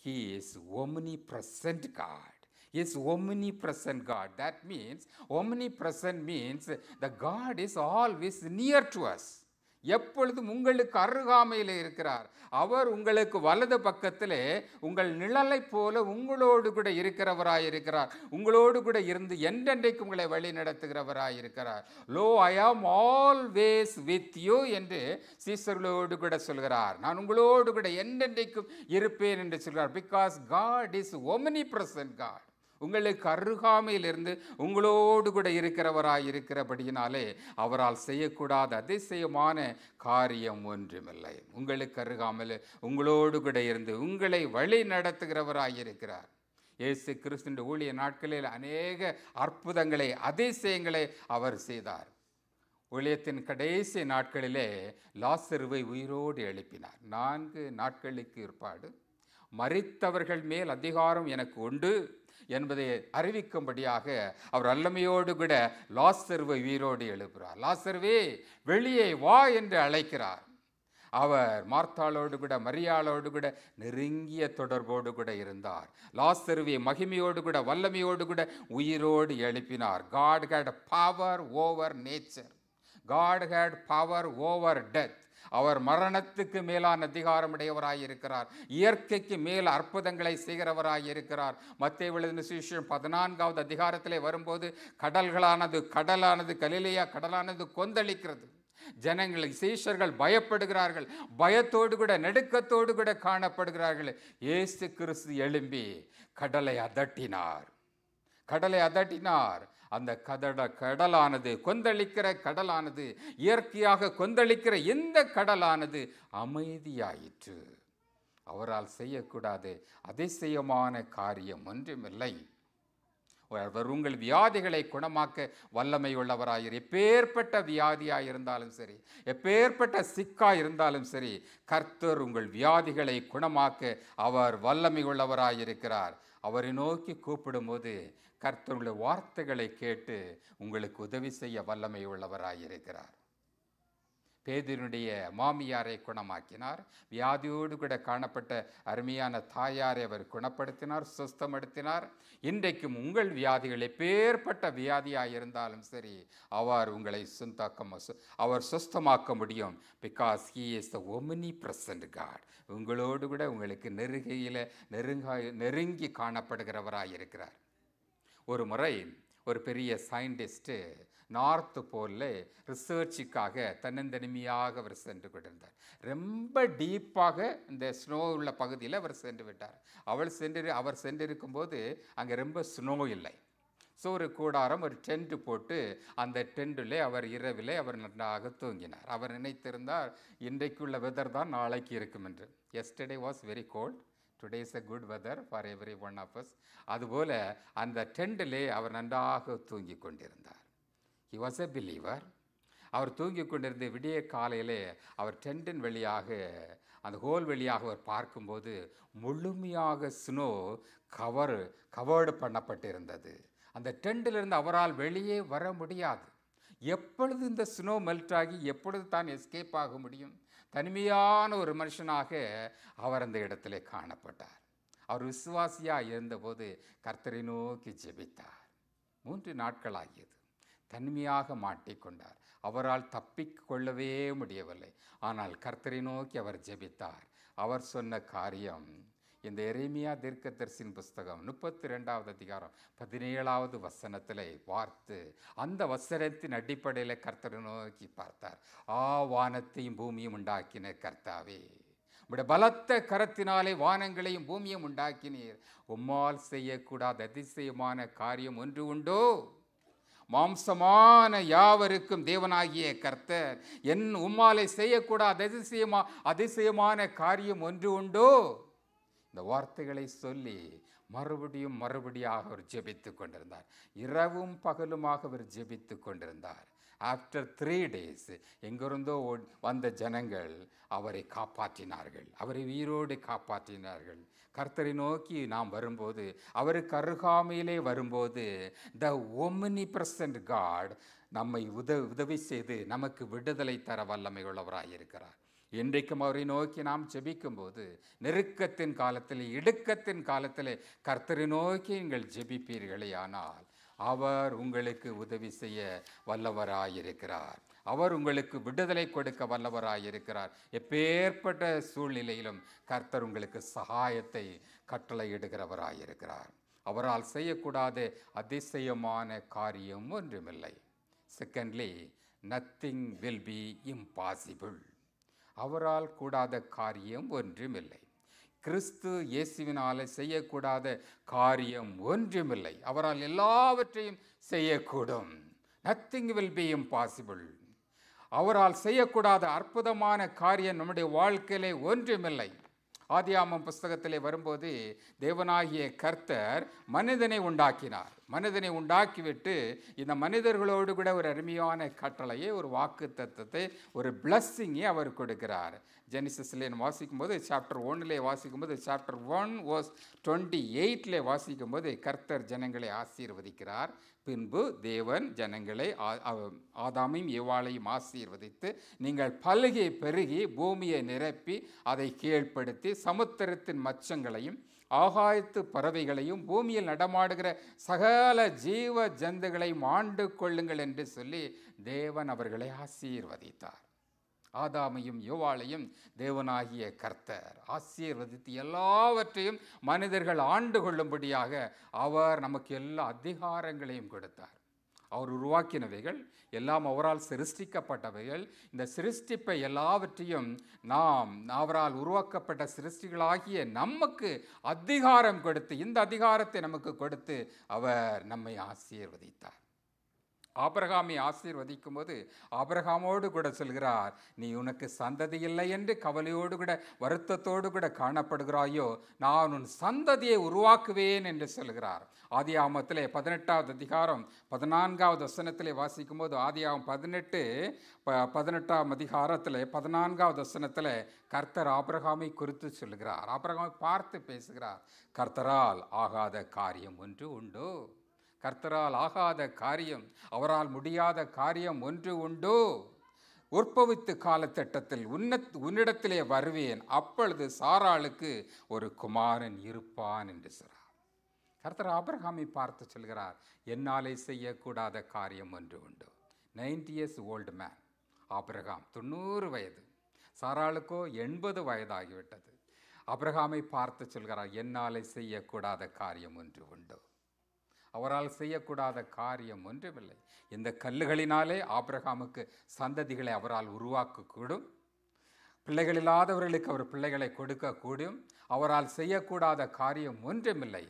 He is omnipresent God. He is omnipresent God. That means, omnipresent means the God is always near to us. எப்பொழுதும் உங்களுக்கு அருகாமையில் இருக்கிறார். அவர் உங்களுக்கு வலது பக்கத்திலே உங்கள் நிழலை போல உங்களோடு கூட இருக்கிறவராயிருக்கிறார். உங்களோடு கூட இருந்து என்றென்றைக்கு உங்களை வழி நடத்துகிறவராயிருக்கிறார். லோ ஐ ஆம் ஆல்வேஸ் வித் யூ என்று சீசர்களோடு கூட சொல்கிறார். நான் உங்களோடு கூட என்றென்றைக்கும் இருப்பேன் என்று சொல்கிறார். Because God is omnipresent God. உங்களுக்கு அருகாமையில் இருந்து உங்களோடு கூட இருக்கிறவராயிருக்கிறபடியினாலே அவரால் செய்யக்கூடாத அதிசயமான காரியம் ஒன்றுமில்லை. உங்களுக்கு அருகாமையில் உங்களோடு கூட இருந்து உங்களை வழி நடத்துகிறவராயிருக்கிறார். இயேசு கிறிஸ்துவின் ஊழிய நாட்களில் அநேக அற்புதங்களை, அதிசயங்களை அவர் செய்தார். ஊழியத்தின் கடைசி நாட்களிலே லாசருவை உயிரோடு எழுப்பினார். 4 நாட்களுக்கு ஏற்பாடு மரித்தவர்கள் மேல் அதிகாரம் எனக்கு உண்டு என்பதை அறிவிக்கும்படியாக அவர் வல்லமையோடு கூட லாசருவை உயிரோடு எழுப்புகிறார். லாசருவே வெளியே வா என்று அழைக்கிறார். அவர் மார்த்தாளோடு கூட மரியாளோடு கூட நெருங்கிய தொடர்போடு கூட இருந்தார். லாசருவை மகிமையோடு கூட வல்லமையோடு கூட உயிரோடு எழுப்பினார். God had power over nature. God had power over death. அவர் மரணத்துக்கு மேலான அதிகாரம் உடையவராயிருக்கிறார். இயற்கைக்கு மேல் அற்புதங்களை செய்கிறவராயிருக்கிறார். மத்தேயு எழுதின சுவிசேஷம் 14வது அதிகாரத்திலே வரும்போது கடலானது கலிலேயா கடலானது கொந்தளிக்கிறது. ஜனங்கள், சீஷர்கள் பயப்படுகிறார்கள். பயத்தோடு கூட நடுக்கத்தோடு கூட காணப்படுகிறார்கள். இயேசு கிறிஸ்து எழும்பி கடலை அதட்டினார். அந்த கடலானது, கொந்தளிக்கிற கடலானது, இயற்கையாக கொந்தளிக்கிற இந்த கடலானது அமைதியாயிற்று. அவரால் செய்யக்கூடாது அதிசயமான காரியம் ஒன்றுமில்லை. அவர் உங்கள் வியாதிகளை குணமாக்க வல்லமை உள்ளவராயிரு. எப்பேற்பட்ட வியாதியாயிருந்தாலும் சரி, எப்பேற்பட்ட சிக்காயிருந்தாலும் சரி, கர்த்தர் உங்கள் வியாதிகளை குணமாக்க அவர் வல்லமை உள்ளவராயிருக்கிறார். அவரை நோக்கி கூப்பிடும்போது கர்த்தருடைய வார்த்தைகளை கேட்டு உங்களுக்கு உதவி செய்ய வல்லமை உள்ளவராயிருக்கிறார். பேதுருடைய மாமியாரை குணமாக்கினார். வியாதியோடு கூட காணப்பட்ட அருமையான தாயாரை அவர் குணப்படுத்தினார், சுஸ்தப்படுத்தினார். இன்றைக்கும் உங்கள் வியாதிகள் எப்பேற்பட்ட வியாதியாயிருந்தாலும் சரி, அவர் உங்களை அவர் சுஸ்தமாக்க முடியும். Because he is the omnipresent God. உங்களோடு கூட உங்களுக்கு நெருங்கி காணப்படுகிறவராயிருக்கிறார். ஒரு முறை ஒரு பெரிய சயின்டிஸ்ட்டு நார்த்து போலில் ரிசர்ச்சுக்காக தன்னந்தனிமையாக அவர் சென்று கொண்டிருந்தார். ரொம்ப டீப்பாக இந்த ஸ்னோ உள்ள பகுதியில் அவர் சென்று விட்டார். அவர் சென்றிருக்கும்போது அங்கே ரொம்ப ஸ்னோ இல்லை. ஸோ ஒரு கூடாரம், ஒரு டென்ட் போட்டு அந்த டென்ட்டில் அவர் இரவில் அவர் நன்றாக தூங்கினார். அவர் நினைத்திருந்தார் இன்றைக்குள்ள வெதர் தான் நாளைக்கு இருக்கும் என்று. Yesterday was very cold, today is a good weather for every one of us. அதுபோல் அந்த டென்ட்டிலே அவர் நன்றாக தூங்கி கொண்டிருந்தார். He was a believer. அவர் தூங்கி கொண்டிருந்த விடிய காலையிலே அவர் டென்ட்டின் வழியாக, அந்த ஹோல் வழியாக அவர் பார்க்கும்போது முழுமையாக ஸ்னோ கவர்டு பண்ணப்பட்டிருந்தது. அந்த டெண்டிலிருந்து அவரால் வெளியே வர முடியாது. எப்பொழுது இந்த ஸ்னோ மெல்ட் ஆகி எப்பொழுது தான் எஸ்கேப் ஆக முடியும்? தனிமையான ஒரு மனுஷனாக அவர் அந்த இடத்திலே காணப்பட்டார். அவர் விசுவாசியாக இருந்தபோது கர்த்தரை நோக்கி ஜெபித்தார். 3 நாட்கள் ஆகியது. தனிமையாக மாட்டிக்கொண்டார். அவரால் தப்பிக்கொள்ளவே முடியவில்லை. ஆனால் கர்த்தரை நோக்கி அவர் ஜெபித்தார். அவர் சொன்ன காரியம் இந்த எரேமியா தீர்க்கதரிசியின் புஸ்தகம் 32வது அதிகாரம் 17வது வசனத்திலே பார்த்து, அந்த வசனத்தின் அடிப்படையில் கர்த்தரை நோக்கி பார்த்தார். வானத்தையும் பூமியும் உண்டாக்கின கர்த்தாவே, உம்முடைய பலத்த கரத்தினாலே வானங்களையும் பூமியும் உண்டாக்கினீர். உம்மால் செய்யக்கூடாத அதிசயமான காரியம் ஒன்று உண்டோ? மாம்சமான யாவருக்கும் தேவனாகிய கர்த்தர், உம்மாலை செய்யக்கூடாத அதிசயமான காரியம் ஒன்று உண்டோ? இந்த வார்த்தைகளை சொல்லி மறுபடியாக அவர் ஜெபித்து கொண்டிருந்தார். இரவும் பகலுமாக அவர் ஜெபித்து கொண்டிருந்தார். ஆஃப்டர் 3 days எங்கிருந்தோ வந்த ஜனங்கள் அவரை காப்பாற்றினார்கள். அவரை உயிரோடு காப்பாற்றினார்கள். கர்த்தரை நோக்கி நாம் வரும்போது, அவருக்கு அருகாமையிலே வரும்போது, த omnipresent God நம்மை உதவி செய்து நமக்கு விடுதலை தர வல்லமை உள்ளவராயிருக்கிறார். இன்றைக்கும் அவரை நோக்கி நாம் ஜெபிக்கும் போது, நெருக்கத்தின் காலத்தில், இடுக்கத்தின் காலத்தில் கர்த்தரை நோக்கி நீங்கள் ஜெபிப்பீர்களே ஆனால் அவர் உங்களுக்கு உதவி செய்ய வல்லவராயிருக்கிறார். அவர் உங்களுக்கு விடுதலை கொடுக்க வல்லவராயிருக்கிறார். எப்பேற்பட்ட சூழ்நிலையிலும் கர்த்தர் உங்களுக்கு சகாயத்தை கட்டளையிடுகிறவராயிருக்கிறார். அவரால் செய்யக்கூடாத அதிசயமான காரியம் ஒன்றுமில்லை. Secondly, nothing will be impossible. அவரால் கூடாத காரியம் ஒன்றுமில்லை. கிறிஸ்து இயேசுவினாலே செய்யக்கூடாத காரியம் ஒன்றுமில்லை. அவரால் எல்லாவற்றையும் செய்யக்கூடும். Nothing will be impossible. அவரால் செய்யக்கூடாத அற்புதமான காரியம் நம்முடைய வாழ்க்கையிலே ஒன்றுமில்லை. ஆதியாகமம் புஸ்தகத்திலே வரும்போது, தேவனாகிய கர்த்தர் மனிதனை உண்டாக்கினார். மனிதனை உண்டாக்கிவிட்டு இந்த மனிதர்களோடு கூட ஒரு அருமையான கட்டளையை, ஒரு வாக்கு தத்தத்தை, ஒரு பிளஸ்ஸிங்கை அவர் கொடுக்கிறார். ஜெனிசிஸ்லே வாசிக்கும்போது சாப்டர் 1 வாசிக்கும்போது, சாப்டர் 1 verse 28 வாசிக்கும்போது, கர்த்தர் ஜனங்களை ஆசீர்வதிக்கிறார். பின்பு தேவன் ஜனங்களை, ஆதாமையும் ஏவாளையும் ஆசீர்வதித்து, நீங்கள் பல்கி பெருகி பூமியை நிரப்பி அதை கீழ்ப்படுத்தி சமுத்திரத்தின் மச்சங்களையும் ஆகாயத்து பறவைகளையும் பூமியில் நடமாடுகிற சகல ஜீவ ஜந்துகளையும் ஆண்டு கொள்ளுங்கள் என்று சொல்லி தேவன் அவர்களை ஆசீர்வதித்தார். ஆதாமையும் யோவாளையும் தேவனாகிய கர்த்தர் ஆசீர்வதித்து எல்லாவற்றையும் மனிதர்கள் ஆண்டு கொள்ளும்படியாக அவர் நமக்கு எல்லா அதிகாரங்களையும் கொடுத்தார். அவர் உருவாக்கினவைகள் எல்லாம் அவரால் சிருஷ்டிக்கப்பட்டவைகள். இந்த சிருஷ்டிப்பை எல்லாவற்றையும் அவரால் உருவாக்கப்பட்ட சிருஷ்டிகளாகிய நமக்கு அதிகாரம் கொடுத்து, இந்த அதிகாரத்தை நமக்கு கொடுத்து அவர் நம்மை ஆசீர்வதித்தார். ஆபிரகாமை ஆசீர்வதிக்கும் போது ஆபிரகாமோடு கூட சொல்கிறார், நீ உனக்கு சந்ததி இல்லை என்று கவலையோடு கூட வருத்தத்தோடு கூட காணப்படுகிறாயோ, நான் உன் சந்ததியை உருவாக்குவேன் என்று சொல்கிறார். ஆதியாகமத்திலே 18வது அதிகாரம் 14வது வசனத்திலே வாசிக்கும் போது, ஆதியாகமம் 18ஆம் அதிகாரத்தில் 14வது வசனத்தில் கர்த்தர் ஆபிரகாமை குறித்து சொல்கிறார். ஆபிரகாமை பார்த்து பேசுகிறார். கர்த்தரால் ஆகாத காரியம் ஒன்று உண்டோ? கர்த்தரால் ஆகாத காரியம், அவரால் முடியாத காரியம் ஒன்று உண்டோ? உற்பவித்து காலத்திட்டத்தில் உன்னிடத்திலே வருவேன், அப்பொழுது சாராளுக்கு ஒரு குமாரன் இருப்பான் என்று சொல்கிறார். கர்த்தர் ஆபிரகாமை பார்த்து சொல்கிறார், என்னாலே செய்யக்கூடாத காரியம் ஒன்று உண்டு. 90 years old man ஆபிரகாம், 90 வயது. சாராளுக்கோ 80 வயதாகிவிட்டது. ஆபிரகாமை பார்த்து சொல்கிறார், என்னாலே செய்யக்கூடாத காரியம் ஒன்று உண்டு. அவரால் செய்யக்கூடாத காரியம் ஒன்றுமில்லை. இந்த கல்லுகளினாலே ஆபிரகாமுக்கு சந்ததிகளை அவரால் உருவாக்கக்கூடும். பிள்ளைகள் இல்லாதவர்களுக்கு அவர் பிள்ளைகளை கொடுக்கக்கூடும். அவரால் செய்யக்கூடாத காரியம் ஒன்றுமில்லை.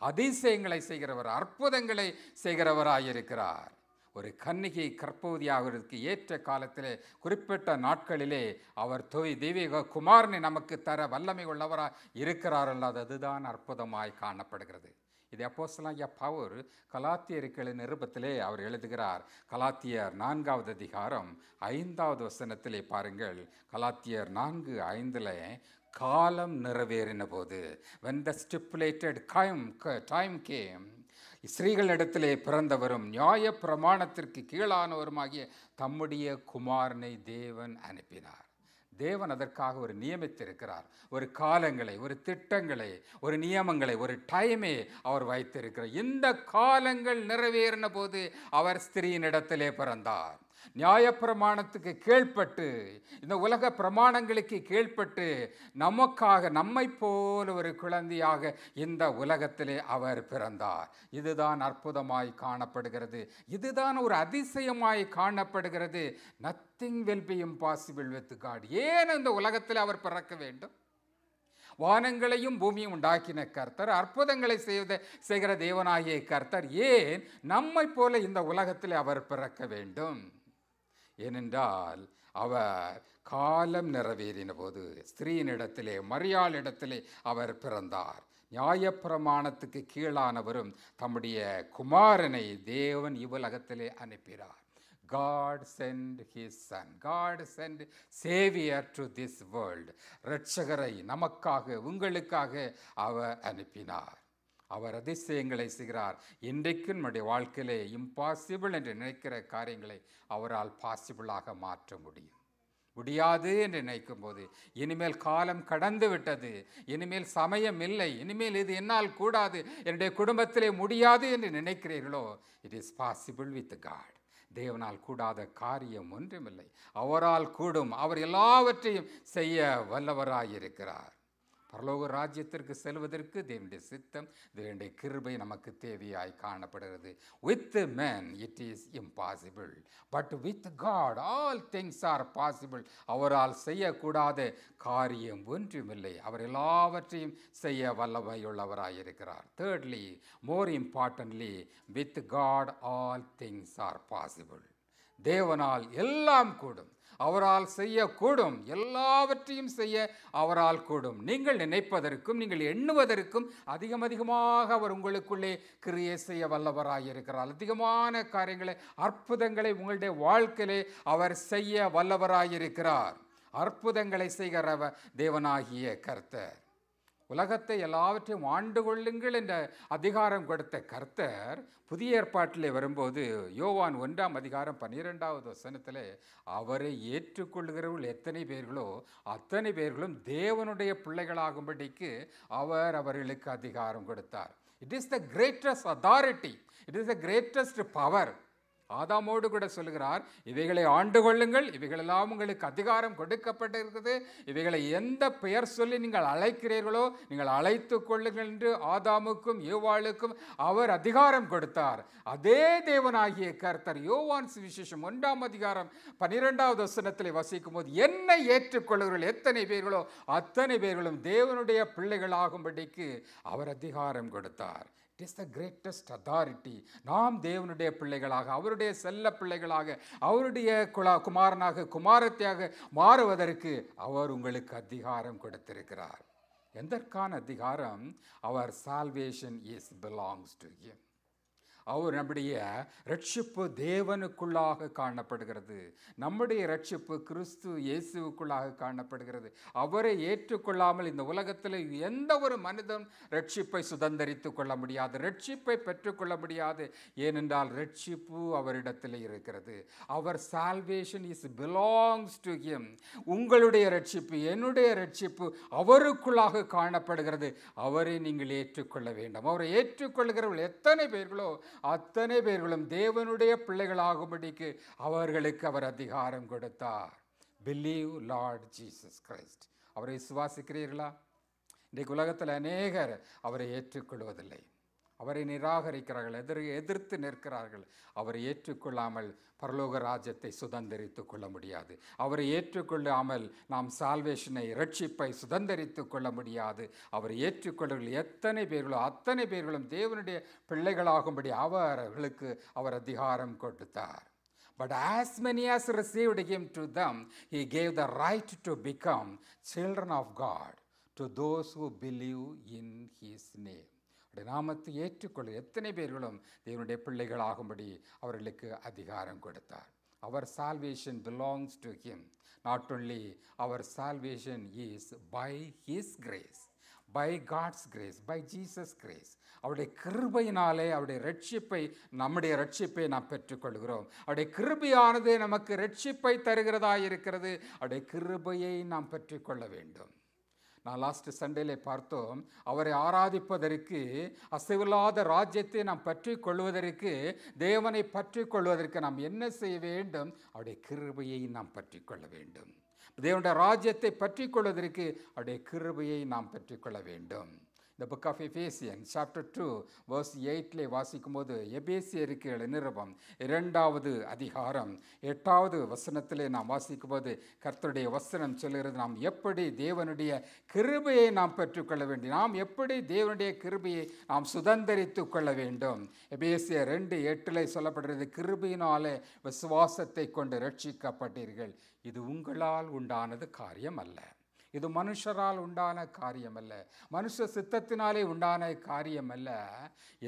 அதிசயங்களை செய்கிறவர், அற்புதங்களை செய்கிறவராயிருக்கிறார். ஒரு கன்னிகை கற்பவதியாகிறதுக்கு ஏற்ற காலத்திலே, குறிப்பிட்ட நாட்களிலே அவர் தெய்வீக குமாரனை நமக்கு தர வல்லமை உள்ளவராக இருக்கிறார். அல்லாது அதுதான் அற்புதமாய் காணப்படுகிறது. இது அப்போஸ்தலனாகிய பவுல் கலாத்தியருக்கு நிருபத்திலே அவர் எழுதுகிறார். கலாத்தியர் 4வது அதிகாரம் 5வது வசனத்திலே பாருங்கள். கலாத்தியர் 4:5 காலம் நிறைவேறின போது, when the stipulated time came, ஸ்திரீகளிடத்திலே பிறந்தவரும் நியாய பிரமாணத்திற்கு கீழானவருமாகிய தம்முடைய குமாரனை தேவன் அனுப்பினார். தேவன் அதற்காக ஒரு நியமித்திருக்கிறார். ஒரு காலங்களை, ஒரு திட்டங்களை, ஒரு நியமங்களை, ஒரு டைமே அவர் வைத்திருக்கிறார். இந்த காலங்கள் நிறைவேறின போது அவர் ஸ்திரீயினிடத்திலே பிறந்தார். நியாயப்பிரமாணத்துக்கு கீழ்ப்பட்டு, இந்த உலக பிரமாணங்களுக்கு கீழ்ப்பட்டு நமக்காக, நம்மை போல ஒரு குழந்தையாக இந்த உலகத்திலே அவர் பிறந்தார். இதுதான் அற்புதமாய் காணப்படுகிறது. இதுதான் ஒரு அதிசயமாய் காணப்படுகிறது. Nothing will be impossible with God. ஏன் இந்த உலகத்தில் அவர் பிறக்க வேண்டும்? வானங்களையும் பூமியும் உண்டாக்கின கர்த்தர், அற்புதங்களை செய்கிற தேவனாகிய கர்த்தர் ஏன் நம்மை போல இந்த உலகத்தில் அவர் பிறக்க வேண்டும்? ஏனென்றால் அவர் காலம் நிறைவேறின போது ஸ்திரீயினிடத்திலே, மரியாளிடத்திலே அவர் பிறந்தார். நியாயப்பிரமாணத்துக்கு கீழானவரும் தம்முடைய குமாரனை தேவன் இவ்வுலகத்திலே அனுப்பினார். God sent his son. God sent Savior to this world. இரட்சகரை நமக்காக, உங்களுக்காக அவர் அனுப்பினார். அவர் அதிசயங்களை செய்கிறார். இன்றைக்கு நம்முடைய வாழ்க்கையிலே இம்பாசிபிள் என்று நினைக்கிற காரியங்களை அவரால் பாசிபிளாக மாற்ற முடியாது என்று நினைக்கும் போது, இனிமேல் காலம் கடந்து விட்டது, இனிமேல் சமயம் இல்லை, இனிமேல் இது என்னால் கூடாது, என்னுடைய குடும்பத்திலே முடியாது என்று நினைக்கிறீர்களோ, it is possible with God. தேவனால் கூடாத காரியம் ஒன்றுமில்லை. அவரால் கூடும். அவர் எல்லாவற்றையும் செய்ய வல்லவராயிருக்கிறார். பரலோக ராஜ்யத்திற்கு செல்வதற்கு தேவனுடைய சித்தம், தேவனுடைய கிருபை நமக்கு தேவையாய் காணப்படுகிறது. With men it is impossible, but with God all things are possible. அவரால் செய்யக்கூடாத காரியம் ஒன்றுமில்லை. அவர் எல்லாவற்றையும் செய்ய வல்லமையுள்ளவராயிருக்கிறார். Thirdly, more importantly, with God all things are possible. தேவனால் எல்லாம் கூடும். அவரால் செய்யக்கூடும். எல்லாவற்றையும் செய்ய அவரால் கூடும். நீங்கள் நினைப்பதற்கும், நீங்கள் எண்ணுவதற்கும் அதிகமாக அவர் உங்களுக்குள்ளே கிரியை செய்ய வல்லவராயிருக்கிறார். அதிகமான காரியங்களை, அற்புதங்களை உங்களுடைய வாழ்க்கையிலே அவர் செய்ய வல்லவராயிருக்கிறார். அற்புதங்களை செய்கிற தேவனாகிய கர்த்தர், உலகத்தை எல்லாவற்றையும் ஆண்டு கொள்ளுங்கள் என்ற அதிகாரம் கொடுத்த கர்த்தர் புதிய ஏற்பாட்டிலே வரும்போது யோவான் 1:12 அவரை ஏற்றுக்கொள்கிறவர்கள் எத்தனை பேர்களோ அத்தனை பேர்களும் தேவனுடைய பிள்ளைகளாகும்படிக்கு அவர் அவர்களுக்கு அதிகாரம் கொடுத்தார். It is the greatest authority, it is the greatest power. ஆதாமோடு கூட சொல்லுகிறார், இவைகளை ஆண்டு கொள்ளுங்கள், இவைகளெல்லாம் உங்களுக்கு அதிகாரம் கொடுக்கப்பட்டிருக்குது, இவைகளை எந்த பெயர் சொல்லி நீங்கள் அழைக்கிறீர்களோ நீங்கள் அழைத்து கொள்ளுங்கள் என்று ஆதாமுக்கும் ஏவாளுக்கும் அவர் அதிகாரம் கொடுத்தார். அதே தேவனாகிய கர்த்தர் யோவான் சுவிசேஷம் 1:12 வசிக்கும் போது, என்னை ஏற்றுக்கொள்ளுகிறவர்கள் எத்தனை பேர்களோ அத்தனை பேர்களும் தேவனுடைய பிள்ளைகளாகும்படிக்கு அவர் அதிகாரம் கொடுத்தார். It is the greatest authority. நாம் தேவனுடைய பிள்ளைகளாக, அவருடைய செல்ல பிள்ளைகளாக, அவருடைய குமாரனாக, குமாரத்தியாக மாறுவதற்கு அவர் உங்களுக்கு அதிகாரம் கொடுத்திருக்கிறார். எதற்கான அதிகாரம்? Our salvation belongs to him. அவர் நம்முடைய ரட்சிப்பு தேவனுக்குள்ளாக காணப்படுகிறது. நம்முடைய ரட்சிப்பு கிறிஸ்து இயேசுவுக்குள்ளாக காணப்படுகிறது. அவரை ஏற்றுக்கொள்ளாமல் இந்த உலகத்தில் எந்த ஒரு மனிதன் ரட்சிப்பை சுதந்தரித்து கொள்ள முடியாது, ரட்சிப்பை பெற்றுக்கொள்ள முடியாது. ஏனென்றால் ரட்சிப்பு அவரிடத்தில் இருக்கிறது. அவர் சால்வேஷன் பிலாங்ஸ் டு ஹிம். உங்களுடைய ரட்சிப்பு, என்னுடைய ரட்சிப்பு அவருக்குள்ளாக காணப்படுகிறது. அவரை நீங்கள் ஏற்றுக்கொள்ள வேண்டும். அவரை ஏற்றுக்கொள்கிறவர்கள் எத்தனை பேர்களோ அத்தனை பேர்களும் தேவனுடைய பிள்ளைகளாகும்படிக்கு அவர்களுக்கு அவர் அதிகாரம் கொடுத்தார். Believe Lord Jesus Christ. அவரை விசுவாசிக்கிறீர்களா? இன்றைக்கு உலகத்தில் அநேகர் அவரை ஏற்றுக்கொள்வதில்லை. அவரை நிராகரிக்கிறார்கள், எதிர்த்து நிற்கிறார்கள். அவரை ஏற்றுக்கொள்ளாமல் பரலோக ராஜ்யத்தை சுதந்தரித்து கொள்ள முடியாது. அவரை ஏற்றுக்கொள்ளாமல் நாம் சால்வேஷனை, ரட்சிப்பை சுதந்தரித்து கொள்ள முடியாது. அவரை ஏற்றுக்கொள்ள எத்தனை பேர்களோ அத்தனை பேர்களும் தேவனுடைய பிள்ளைகளாகும்படி அவர்களுக்கு அவர் அதிகாரம் கொடுத்தார். But as many as received him to them, he gave the right to become children of God to those who believe in his name. நாமத்தை ஏற்றுக்கொள்ள எத்தனை பேர்களும் தேவனுடைய பிள்ளைகளாகும்படி அவர்களுக்கு அதிகாரம் கொடுத்தார். Our salvation belongs to him. Not only our salvation is by his grace, by God's grace, by Jesus' grace. அவருடைய கிருபையினாலே அவருடைய ரட்சிப்பை, நம்முடைய ரட்சிப்பை நாம் பெற்றுக்கொள்கிறோம். அவருடைய கிருபையானது நமக்கு ரட்சிப்பை தருகிறதா இருக்கிறது. அவருடைய கிருபையை நாம் பெற்றுக்கொள்ள வேண்டும். நான் லாஸ்ட் சண்டேல பார்த்தோம், அவரை ஆராதிப்பதற்கு, அசைவில்லாத ராஜ்யத்தை நாம் பற்றி கொள்வதற்கு, தேவனை பற்றி கொள்வதற்கு நாம் என்ன செய்ய வேண்டும்? அவருடைய கிருபையை நாம் பற்றி கொள்ள வேண்டும். தேவனுடைய ராஜ்யத்தை பற்றி கொள்வதற்கு அவருடைய கிருபையை நாம் பெற்றுக்கொள்ள வேண்டும். இந்த book of Ephesian chapter 2 verse 8 வாசிக்கும் போது, எபேசியருக்கு நிருபம் 2வது அதிகாரம் 8வது வசனத்திலே நாம் வாசிக்கும் போது கர்த்தருடைய வசனம் சொல்கிறது, நாம் எப்படி தேவனுடைய கிருபையை நாம் பெற்றுக்கொள்ள வேண்டும், நாம் எப்படி தேவனுடைய கிருபையை நாம் சுதந்தரித்து கொள்ள வேண்டும். எபேசியர் 2:8 சொல்லப்படுகிறது, கிருபையினாலே விசுவாசத்தை கொண்டு ரட்சிக்கப்பட்டீர்கள். இது உங்களால் உண்டானது காரியம் அல்ல, இது மனுஷரால் உண்டான காரியம் அல்ல, மனுஷ சித்தத்தினாலே உண்டான காரியம் அல்ல.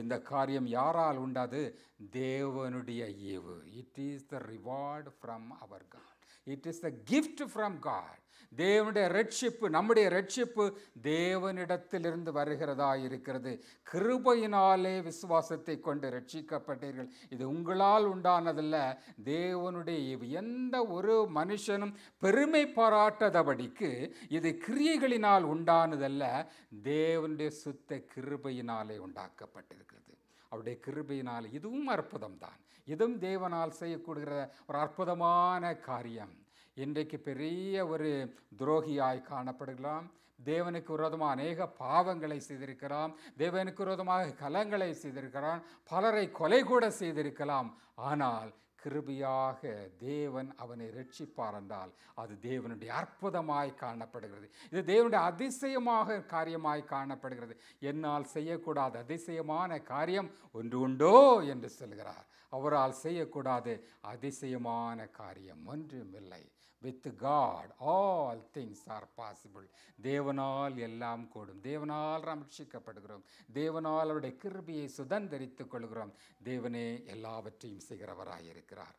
இந்த காரியம் யாரால் உண்டாது? தேவனுடைய ஈவு. It is the reward from our God. It is the gift from God. தேவனுடைய ரட்சிப்பு, நம்முடைய ரட்சிப்பு தேவனிடத்திலிருந்து வருகிறதா இருக்கிறது. கிருபையினாலே விசுவாசத்தை கொண்டு ரட்சிக்கப்பட்டீர்கள். இது உங்களால் உண்டானதல்ல, தேவனுடைய ஈவு. எந்த ஒரு மனுஷனும் பெருமை பாராட்டாதபடிக்கு இது கிரியைகளினால் உண்டானதல்ல, தேவனுடைய சுத்த கிருபையினாலே உண்டாக்கப்பட்டிருக்கிறது. அவருடைய கிருபையினால். இதுவும் அற்புதம் தான். இதுவும் தேவனால் செய்யக்கூடிய ஒரு அற்புதமான காரியம். இன்றைக்கு பெரிய ஒரு துரோகியாய் காணப்படுகலாம், தேவனுக்கு விரோதமாக அநேக பாவங்களை செய்திருக்கலாம், தேவனுக்கு விரோதமாக கலங்களை செய்திருக்கிறான், பலரை கொலை கூட செய்திருக்கலாம். ஆனால் கிருபையாக தேவன் அவனை ரட்சிப்பார் என்றால் அது தேவனுடைய அற்புதமாய் காணப்படுகிறது. இது தேவனுடைய அதிசயமாக காரியமாய் காணப்படுகிறது. என்னால் செய்யக்கூடாத அதிசயமான காரியம் ஒன்று உண்டோ என்று சொல்கிறார். அவரால் செய்யக்கூடாத அதிசயமான காரியம் ஒன்றுமில்லை. With God all things are possible. தேவனால் எல்லாம் கூடும். தேவனால் நாம் ரட்சிக்கப்படுகிறோம். தேவனால் அவருடைய கிருபையை சுதந்தரித்துக் கொள்கிறோம். தேவனே எல்லாவற்றையும் செய்கிறவராயிருக்கிறார்.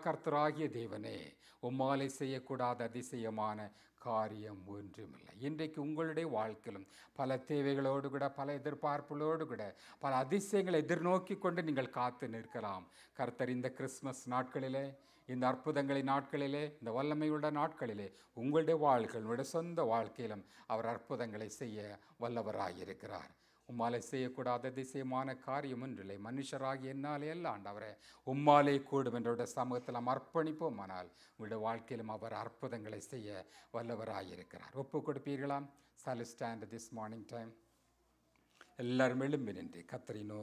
கர்த்தராகிய தேவனே, உம்மாலே செய்யக்கூடாத அதிசயமான காரியம் ஒன்றுமில்லை. இன்றைக்கு உங்களுடைய வாழ்க்கையிலும் பல தேவைகளோடு கூட, பல எதிர்பார்ப்புகளோடு கூட, பல அதிசயங்களை எதிர்நோக்கி கொண்டு நீங்கள் காத்து நிற்கலாம். கர்த்தர் இந்த கிறிஸ்மஸ் நாட்களிலே, இந்த அற்புதங்களின் நாட்களிலே, இந்த வல்லமையுள்ள நாட்களிலே உங்களுடைய வாழ்க்கையினுடைய சொந்த வாழ்க்கையிலும் அவர் அற்புதங்களை செய்ய வல்லவராயிருக்கிறார். உம்மாலே செய்யக்கூடாத அதிசயமான காரியம் ஒன்றில்லை. மனுஷராகி என்னாலே அல்ல ஆண்டவரே, உம்மாலே கூடும் என்றோட சமூகத்தில் நாம் அர்ப்பணிப்போம். ஆனால் உங்களுடைய வாழ்க்கையிலும் அவர் அற்புதங்களை செய்ய வல்லவராயிருக்கிறார். ஒப்பு கொடுப்பீர்களாம்? Shall we stand this morning time? எல்லாரும் எழும்பி நின்று கர்த்தரை நோக்கி